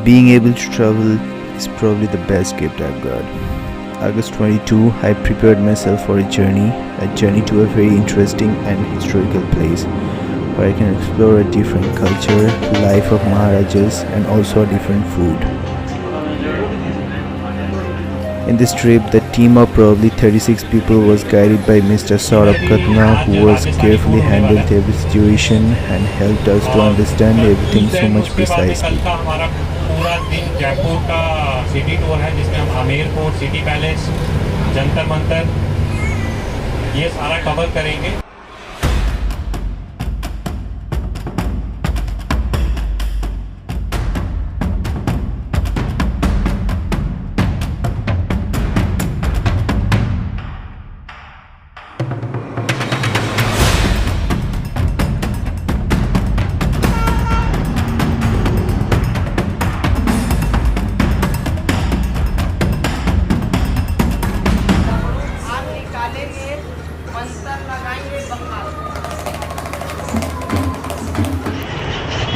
Being able to travel is probably the best gift I've got. August 22, I prepared myself for a journey to a very interesting and historical place where I can explore a different culture, life of Maharajas, and also a different food. In this trip, the team of probably 36 people was guided by Mr. Saurabh Khatna, who was carefully handled every situation and helped us to understand everything so much precisely. पूरा दिन जयपुर का city tour है जिसमें हम Amer fort, city palace, Jantar Mantar ये सारा cover करेंगे।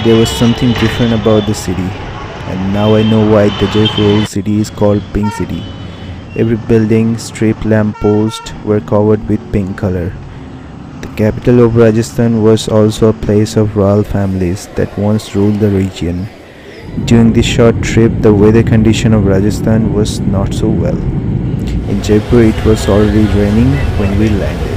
There was something different about the city, and now I know why the Jaipur old city is called Pink City. Every building, street lamp post were covered with pink color. The capital of Rajasthan was also a place of royal families that once ruled the region. During this short trip, the weather condition of Rajasthan was not so well. In Jaipur, it was already raining when we landed.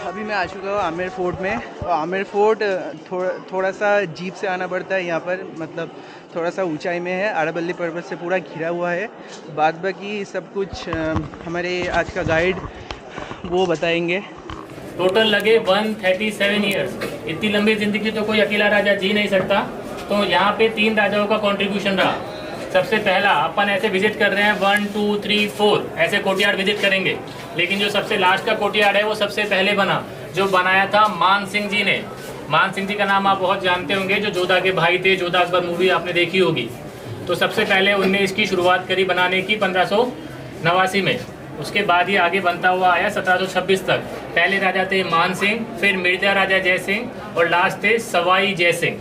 अभी मैं आ चुका हूँ Amer fort में। और Amer fort थोड़ा सा jeep से आना पड़ता है यहाँ पर, मतलब थोड़ा सा ऊंचाई में है, अरावली पर्वत से पूरा घिरा हुआ है। बाद बाकी सब कुछ हमारे आज का गाइड वो बताएंगे। टोटल लगे 137 ईयर्स। इतनी लंबी ज़िंदगी तो कोई अकेला राजा जी नहीं सकता। तो यहाँ पे 3 राजाओं का कंट्रीब्यूशन रहा। सबसे पहला अपन ऐसे विजिट कर रहे हैं 1 2 3 4 ऐसे कोर्टयार्ड विजिट करेंगे, लेकिन जो सबसे लास्ट का कोर्टयार्ड है वो सबसे पहले बना, जो बनाया था मान सिंह जी ने। मान सिंह जी का नाम आप बहुत जानते होंगे, जो जोधा के भाई थे। जोधा अकबर मूवी आपने देखी होगी। तो सबसे पहले उनने इसकी शुरुआत करी बनाने की 1589 में। उसके बाद ये आगे बनता हुआ आया 1726 तक। पहले राजा थे मान सिंह, फिर मिर्जा राजा जय सिंह और लास्ट थे सवाई जय सिंह।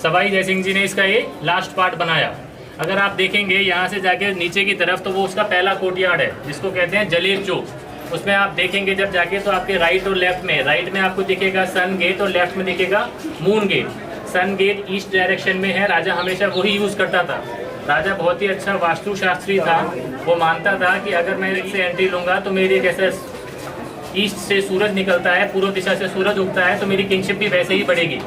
सवाई जय सिंह जी ने इसका ये लास्ट पार्ट बनाया। अगर आप देखेंगे यहाँ से जाके नीचे की तरफ, तो वो उसका पहला कोर्टयार्ड है जिसको कहते हैं जलेब चौक। उसमें आप देखेंगे जब जाके, तो आपके राइट और लेफ्ट में, राइट में आपको दिखेगा सन गेट और लेफ्ट में दिखेगा मून गेट। सन गेट ईस्ट डायरेक्शन में है। राजा हमेशा वही यूज़ करता था। राजा बहुत ही अच्छा वास्तुशास्त्री था। वो मानता था कि अगर मैं इससे एंट्री लूँगा तो मेरी जैसे ईस्ट से सूरज निकलता है, पूर्व दिशा से सूरज उगता है, तो मेरी किंगशिप भी वैसे ही बढ़ेगी।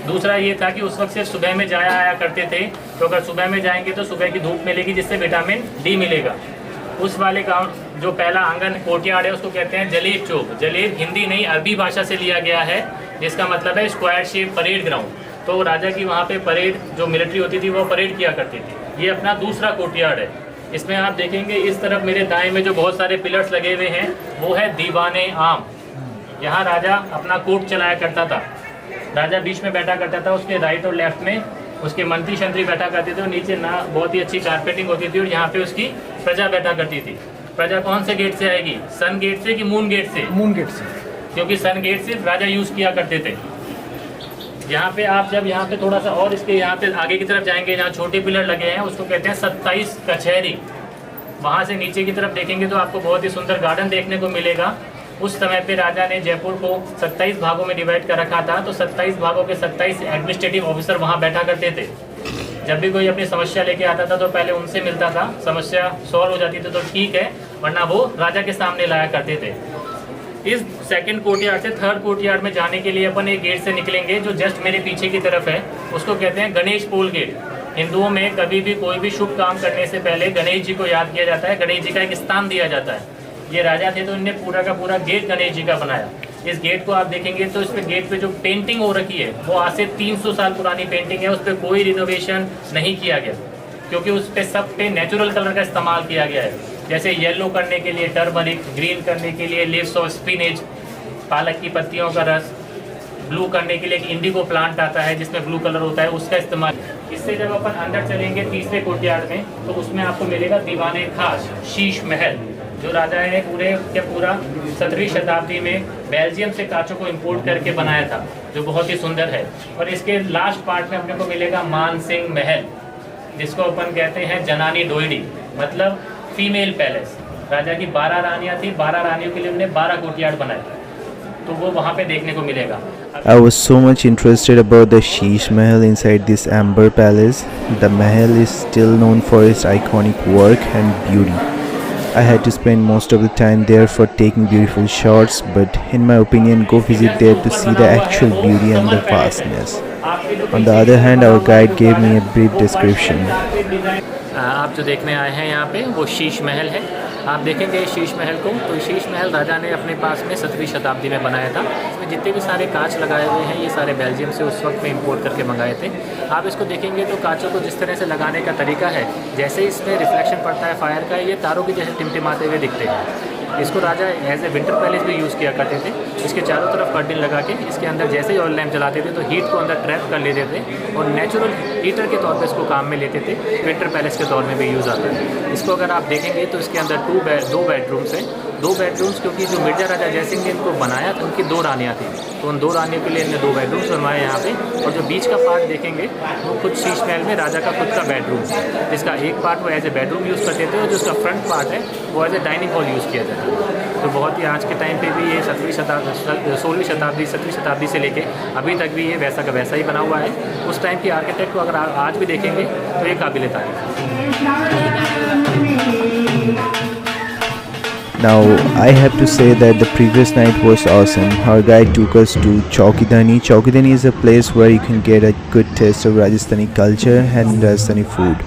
दूसरा ये था कि उस वक्त सिर्फ सुबह में जाया आया करते थे, तो अगर सुबह में जाएंगे तो सुबह की धूप मिलेगी जिससे विटामिन डी मिलेगा। उस वाले गांव जो पहला आंगन कोर्टयार्ड है उसको कहते हैं जलेब चौक। जलेब हिंदी नहीं अरबी भाषा से लिया गया है, जिसका मतलब है स्क्वायर शेप परेड ग्राउंड। तो राजा की वहाँ पे परेड जो मिलिट्री होती थी वो परेड किया करती थी। ये अपना दूसरा कोर्टयार्ड है। इसमें आप देखेंगे इस तरफ मेरे दाएं में जो बहुत सारे पिलर्स लगे हुए हैं वो है दीवाने आम। यहाँ राजा अपना कोर्ट चलाया करता था। राजा बीच में बैठा करता था, उसके राइट और लेफ्ट में उसके मंत्री शंत्री बैठा करते थे और नीचे ना बहुत ही अच्छी कारपेटिंग होती थी और यहाँ पे उसकी प्रजा बैठा करती थी। प्रजा कौन से गेट से आएगी, सन गेट से कि मून गेट से? मून गेट से, क्योंकि सन गेट सिर्फ राजा यूज़ किया करते थे। यहाँ पे आप जब यहाँ पे थोड़ा सा और इसके यहाँ पे आगे की तरफ जाएंगे, जहाँ छोटे पिलर लगे हैं उसको कहते हैं 27 कचहरी। वहाँ से नीचे की तरफ देखेंगे तो आपको बहुत ही सुंदर गार्डन देखने को मिलेगा। उस समय पे राजा ने जयपुर को 27 भागों में डिवाइड कर रखा था, तो 27 भागों के 27 एडमिनिस्ट्रेटिव ऑफिसर वहाँ बैठा करते थे। जब भी कोई अपनी समस्या लेके आता था तो पहले उनसे मिलता था, समस्या सॉल्व हो जाती थी तो ठीक है, वरना वो राजा के सामने लाया करते थे। इस सेकंड कोर्टयार्ड से थर्ड कोर्टयार्ड में जाने के लिए अपन एक गेट से निकलेंगे जो जस्ट मेरे पीछे की तरफ है, उसको कहते हैं गणेश पोल गेट। हिंदुओं में कभी भी कोई भी शुभ काम करने से पहले गणेश जी को याद किया जाता है, गणेश जी का एक स्थान दिया जाता है। ये राजा थे तो इनने पूरा का पूरा गेट गणेश जी का बनाया। इस गेट को आप देखेंगे तो इस पे गेट पे जो पेंटिंग हो रखी है वो आज से 300 साल पुरानी पेंटिंग है। उस पर कोई रिनोवेशन नहीं किया गया, क्योंकि उस पे सब पे नेचुरल कलर का इस्तेमाल किया गया है। जैसे येलो करने के लिए टर्मरिक, ग्रीन करने के लिए लीव्स ऑफ स्पिनेज, पालक की पत्तियों का रस, ब्लू करने के लिए एक इंडिगो प्लांट आता है जिसमें ब्लू कलर होता है, उसका इस्तेमाल। इससे जब अपन अंदर चलेंगे तीसरे कोर्टयार्ड में तो उसमें आपको मिलेगा दीवाने खास शीश महल, जो राजा ने पूरे के पूरा 17वीं शताब्दी में बेल्जियम से कांचों को इंपोर्ट करके बनाया था, जो बहुत ही सुंदर है। और इसके लास्ट पार्ट में अपने को मिलेगा मान सिंह महल, जिसको अपन कहते हैं जनानी डोइडी, मतलब फीमेल पैलेस। राजा की 12 रानियाँ थी, 12 रानियों के लिए उन्होंने 12 कोर्टयार्ड बनाए, तो वो वहाँ पे देखने को मिलेगा। I was so much interested about the Sheesh Mahal inside this Amber Palace. The Mahal is still known for its iconic work and beauty. I had to spend most of the time there for taking beautiful shots, but in my opinion, go visit there to see the actual beauty and the vastness. On the other hand, our guide gave me a brief description. आप जो देखने आए हैं यहाँ पे वो शीश महल है। आप देखेंगे शीश महल को, तो शीश महल राजा ने अपने पास में 17वीं शताब्दी में बनाया था। इसमें जितने भी सारे कांच लगाए हुए हैं ये सारे बेल्जियम से उस वक्त में इंपोर्ट करके मंगाए थे। आप इसको देखेंगे तो कांचों को जिस तरह से लगाने का तरीका है, जैसे ही इसमें रिफ्लेक्शन पड़ता है फायर का, ये तारों की जैसे टिमटिमाते हुए दिखते हैं। इसको राजा एज ए विंटर पैलेस भी यूज़ किया करते थे। इसके चारों तरफ कर्टेन लगा के इसके अंदर जैसे ही ऑयल लैम्प जलाते थे तो हीट को अंदर ट्रैप कर लेते थे और नेचुरल हीटर के तौर पे इसको काम में लेते थे। विंटर पैलेस के तौर में भी यूज़ आता है। इसको अगर आप देखेंगे तो इसके अंदर 2 बेडरूम्स हैं। 2 बेडरूम्स क्योंकि जो मिर्जा राजा जयसिंह ने इनको बनाया था, उनकी 2 रानियाँ थी, तो उन 2 रानियों के लिए इन्हें 2 बेडरूम्स बनवाए यहाँ पे। और जो बीच का पार्ट देखेंगे वो खुद शीश महल में राजा का खुद का बेडरूम है, जिसका एक पार्ट वो एज ए बेडरूम यूज़ करते थे और जिसका फ्रंट पार्ट है वो as a dining hall use किया जाता है। तो बहुत ही आज के टाइम पे भी ये 16वीं शताब्दी 17वीं शताब्दी से लेके अभी तक भी ये वैसा का वैसा ही बना हुआ है। उस टाइम की आर्किटेक्ट को अगर आज भी देखेंगे तो ये काबिल तारीफ है। Now, I have to say that the previous night was awesome. Our guide took us to Chaukidani. Chaukidani is a place where you can get a good taste of Rajasthani culture and Rajasthani food.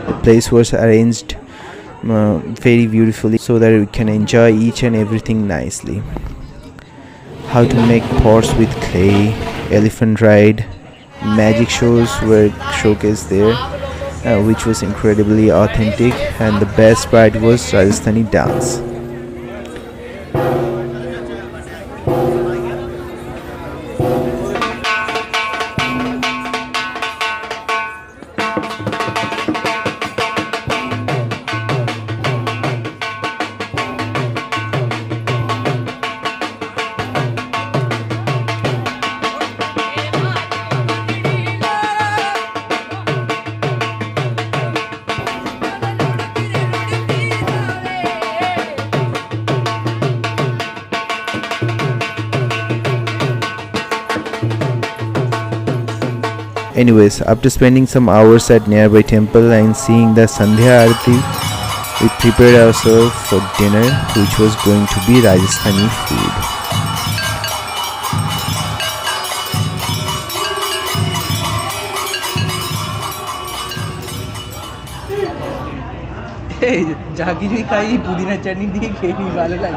The place was arranged very beautifully so that we can enjoy each and everything nicely. How to make pots with clay, elephant ride, magic shows were showcased there, which was incredibly authentic, and the best part was Rajasthani dance. Anyways, after spending some hours at nearby temple and seeing the Sandhya Aarti, we prepared ourselves for dinner, which was going to be Rajasthani food. जागीर भी खाई, पुदीना चटनी दी, खेती वाले लाई।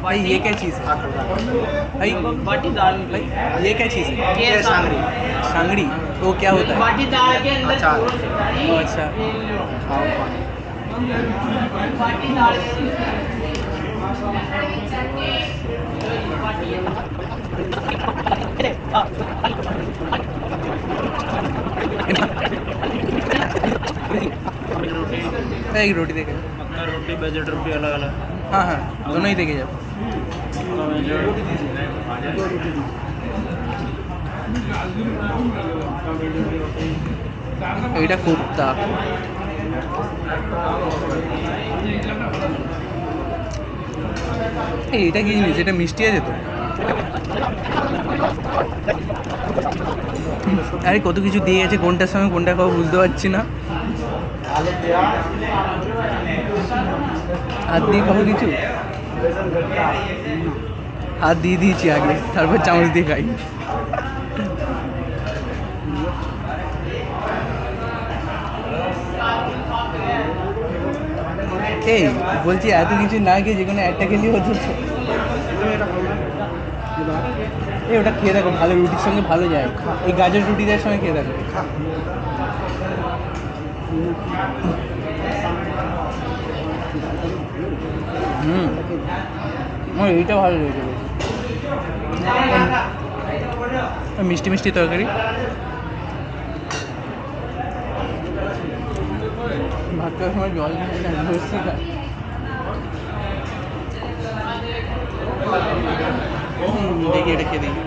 भाई ये क्या चीज़ है? भाई बाटी दाल। भाई ये क्या चीज़ है? ये सांगड़ी। सांगड़ी तो क्या होता है? बाटी दाल के अंदर अच्छा। बाटी दाल एक रोटी देखे, रोटी बजट रोटी अलग अलग। हाँ हाँ दोनों ही देखे जब এটা কোপ্তা এটা কি জিনিস? এটা মিষ্টি আছে তো? আরে কত কিছু দিয়ে গেছে, কোনটার সঙ্গে কোনটা খাবো বুঝতে পারছি না। হাত দিয়ে খাবো কিছু, হাত দিয়ে দিয়েছি আগে, তারপর চামচ দিয়ে খাই। এই বলছি এত কিছু না খেয়ে যে কোনো একটা খেলেই হতো। এই ওটা খেয়ে দেখো, ভালো রুটির সঙ্গে ভালো যায়, এই গাজর রুটিদের সঙ্গে খেয়ে দেখো। আমার এইটা ভালো লেগেছে, মিষ্টি মিষ্টি তরকারি। ভাত খাওয়ার সময় জল খাই না, লস্যি খাই। দেখি এটা খেয়ে দেখি।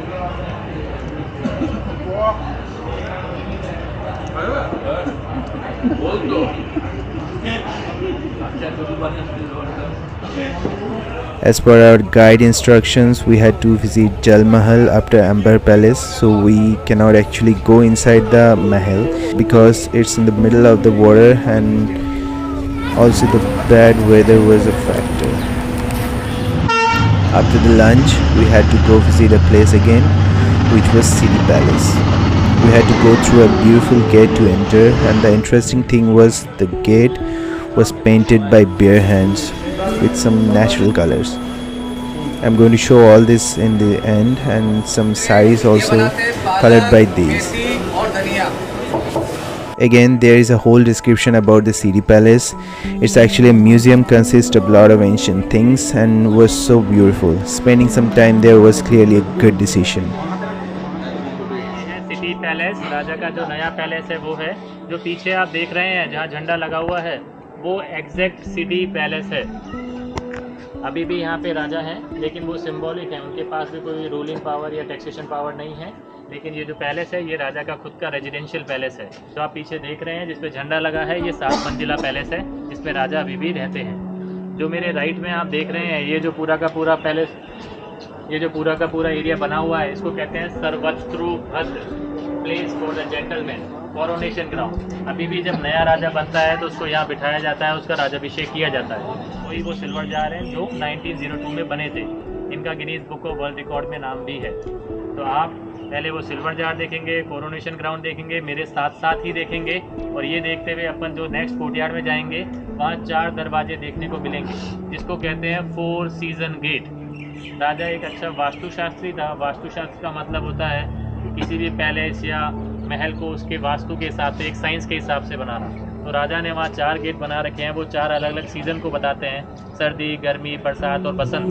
As per our guide instructions, we had to visit Jal Mahal after Amber Palace, so we cannot actually go inside the Mahal because it's in the middle of the water, and also the bad weather was a factor. After the lunch, we had to go visit a place again, which was City Palace. We had to go through a beautiful gate to enter, and the interesting thing was the gate was painted by bare hands with some natural colors. I'm going to show all this in the end, and some saris also colored by these. Again, there is a whole description about the City Palace. It's actually a museum, consists of a lot of ancient things and was so beautiful. Spending some time there was clearly a good decision. City palace राजा का जो नया palace है वो है, जो पीछे आप देख रहे हैं जहाँ झंडा लगा हुआ है वो एग्जैक्ट सिटी पैलेस है। अभी भी यहाँ पे राजा हैं, लेकिन वो सिंबॉलिक है, उनके पास भी कोई रूलिंग पावर या टैक्सेशन पावर नहीं है। लेकिन ये जो पैलेस है ये राजा का खुद का रेजिडेंशियल पैलेस है। जो आप पीछे देख रहे हैं जिसपे झंडा लगा है, ये 7 मंजिला पैलेस है जिसमें राजा अभी भी रहते हैं। जो मेरे राइट में आप देख रहे हैं, ये जो पूरा का पूरा पैलेस, ये जो पूरा का पूरा एरिया बना हुआ है, इसको कहते हैं सर्वश्रुभद्र place for the gentleman, coronation ground. अभी भी जब नया राजा बनता है तो उसको यहाँ बिठाया जाता है, उसका राजाभिषेक किया जाता है। वही वो सिल्वर जार हैं जो 1902 में बने थे, इनका Guinness book of world record में नाम भी है। तो आप पहले वो सिल्वर जार देखेंगे, कोरोनेशन ग्राउंड देखेंगे, मेरे साथ साथ ही देखेंगे, और ये देखते हुए अपन जो नेक्स्ट कोर्टयार्ड में जाएंगे वहाँ 4 दरवाजे देखने को मिलेंगे जिसको कहते हैं 4 सीजन गेट। राजा एक अच्छा वास्तुशास्त्री था। वास्तुशास्त्र का मतलब होता है किसी भी पैलेस या महल को उसके वास्तु के हिसाब से, एक साइंस के हिसाब से बनाना। तो राजा ने वहाँ 4 गेट बना रखे हैं, वो 4 अलग अलग सीज़न को बताते हैं, सर्दी, गर्मी, बरसात और बसंत।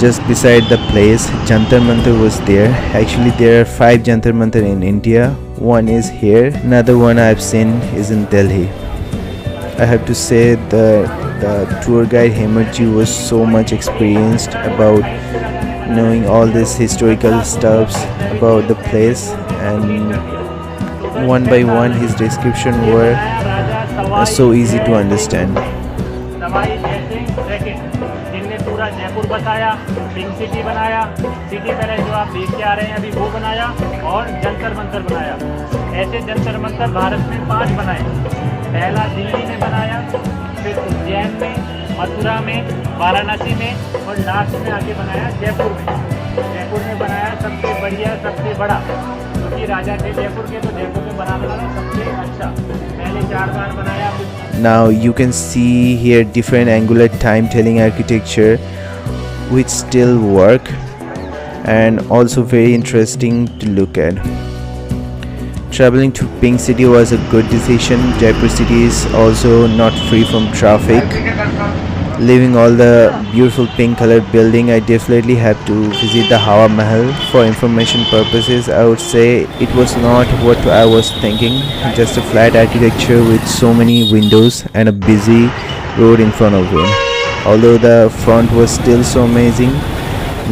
Just beside the place, Jantar Mantar was there. Actually, there are 5 Jantar Mantar in India. One is here, another one I've seen is in Delhi. I have to say the tour guide Hemarji was so much experienced about knowing all this historical stuffs about the place, and one by one his description were so easy to understand. पूरा जयपुर बताया, pink city बनाया, city palace जो आप देख के आ रहे हैं अभी वो बनाया, और जंतर मंतर बनाया। ऐसे जंतर मंतर भारत में 5 बनाए। पहला दिल्ली में बनाया, फिर उज्जैन में, मथुरा में, वाराणसी में, और लास्ट में आके बनाया जयपुर में। जयपुर में बनाया सबसे बढ़िया, सबसे बड़ा, क्योंकि राजा थे जयपुर के, तो जयपुर में बनाने वाला सबसे अच्छा। पहले 4 बार बनाया। Now you can see here different angular time telling architecture which still work and also very interesting to look at. Traveling to Pink City was a good decision. Jaipur city is also not free from traffic. Leaving all the beautiful pink colored building, I definitely have to visit the Hawa Mahal. For information purposes, I would say it was not what I was thinking, just a flat architecture with so many windows and a busy road in front of it. Although the front was still so amazing,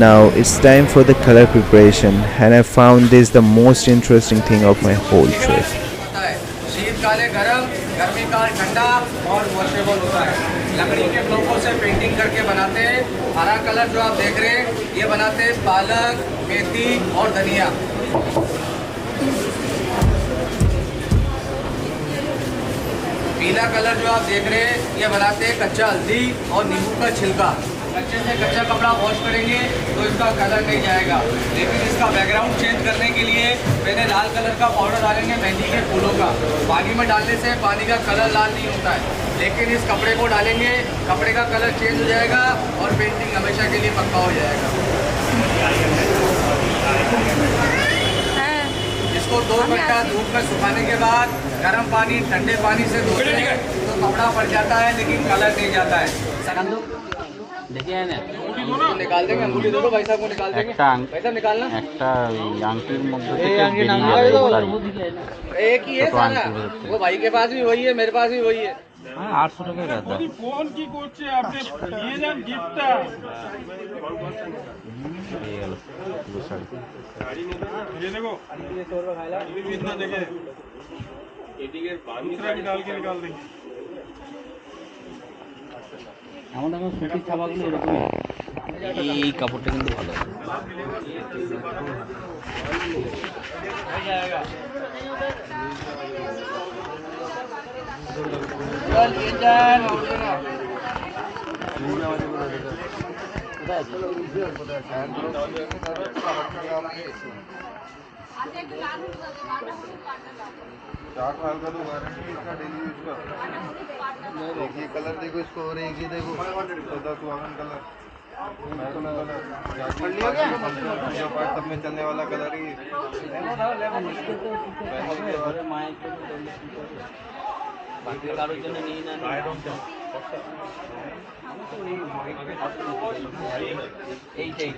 Now it's time for the color preparation, and I found this the most interesting thing of my whole trip. होता है शीतकाले गरम, गर्मी काल ठंडा और washable होता है। लकड़ी के ब्लॉकों से पेंटिंग करके बनाते हैं। हरा कलर जो आप देख रहे हैं ये बनाते हैं पालक, मेथी और धनिया। पीला कलर जो आप देख रहे हैं ये बनाते हैं कच्चा हल्दी और नींबू का छिलका। कच्चे से कच्चा कपड़ा वॉश करेंगे तो इसका कलर नहीं जाएगा, लेकिन इसका बैकग्राउंड चेंज करने के लिए पहले लाल कलर का पाउडर डालेंगे मेहंदी के फूलों का। पानी में डालने से पानी का कलर लाल नहीं होता है, लेकिन इस कपड़े को डालेंगे कपड़े का कलर चेंज हो जाएगा और पेंटिंग हमेशा के लिए पक्का हो जाएगा। इसको 2 घंटा धूप में सुखाने के बाद गर्म पानी ठंडे पानी से धोते हैं तो कपड़ा पड़ जाता है लेकिन कलर नहीं जाता है। देखिए ना निकाल देंगे, अंगूठी दे दो भाई साहब को, निकाल देंगे भाई साहब, निकालना একটা আংটির মধ্যে ये থেকে आंटी नाम বেরিয়ে दो, যাবে एक ही है छोटो सारा। आंटी बोलते हैं। वो भाई के पास भी वही है, मेरे पास भी वही है। 800 টাকা দাদা ফোন কি করছে আপনি নিয়ে যান গিফটটা এই গেল পুরো শাড়ি ये देखो ये भी इतना देखे दूसरा भी डाल के निकाल देंगे। আমাদের এখন সুতির ছাপাগুলো এরকমই এই কাপড়টা কিন্তু ভালো चल ये जान चार साल का तो गारंटी इसका डेली यूज का। एक ये कलर देखो इसको और एक ये देखो 14 कलर पूजा पाठ सब में चलने वाला कलर ही বাকি কারোর জন্য নিয়ে না এইটাই